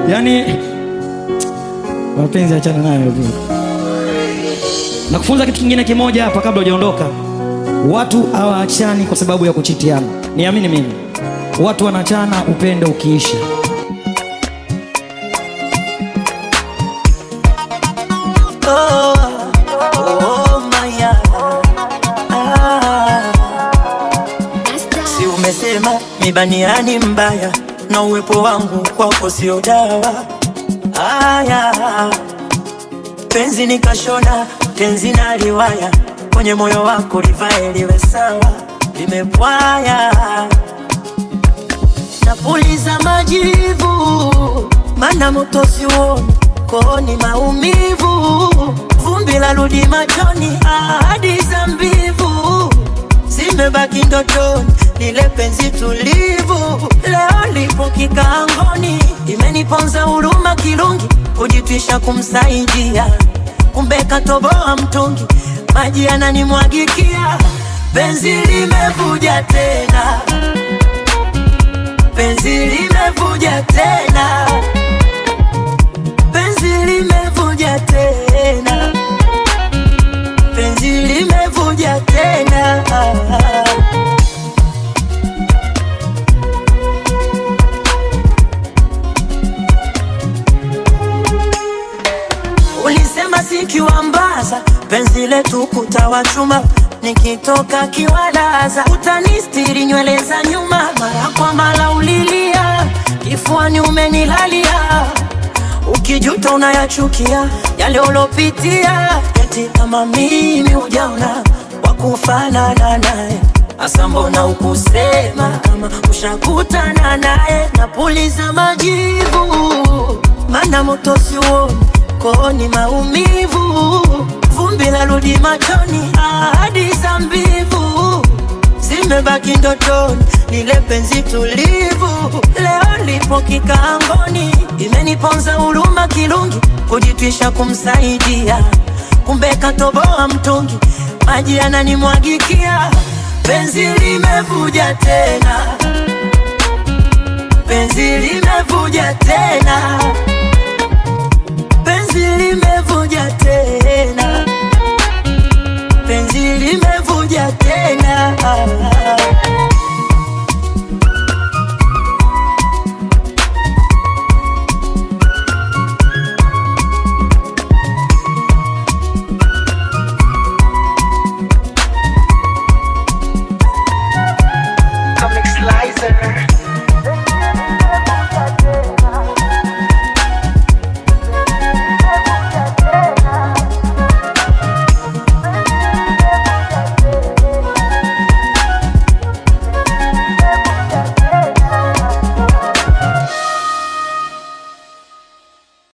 Yani mapenzi achana nayo bro. Na kufunza kitu kingine kimoja hapa kabla hujaondoka. Watu hawaachani kwa sababu ya kuchitiana. Niamini mimi. Watu wanachana upendo ukiisha. Si umesema mibaniani mbaya na uwepo wangu kwako sio dawa. Penzi nikashona, tenzi na liwaya, kwenye moyo wako livae liwe sawa, limepwaya. Napuliza majivu, mana moto siuoni, kooni maumivu, vumbi la rudi machoni, ahadi za mbivu zimebaki ndotoni, lile penzi tulivu leo lipo kikaangoni. Imeniponza huruma kirungi, kujitwisha kumsaidia, kumbe katoboa mtungi, maji yananimwagikia. Penzi limevuja tena, penzi limevuja tena, penzi limevuja tena, penzi limevuja tena. Ulisema sikiwambaza, penzi letu kutawachuma, nikitoka kiwalaza, utanistiri nywele za nyuma. Mara kwa mara ulilia, kifuani umenilalia, ukijuta unayachukia yale ulopitia. Eti kama mimi hujaona wakufanana naye, asa mbona ukusema kama ushakutana naye? Napuliza majivu, mana moto siuoni, kooni maumivu, vumbi la rudi machoni, ahadi za mbivu zimebaki ndotoni, lile penzi tulivu leo lipo kikaangoni. Imeniponza huruma kirungi, kujitwisha kumsaidia, kumbe katoboa mtungi, maji yananimwagikia. Penzi limevuja tena, penzi limevuja tena.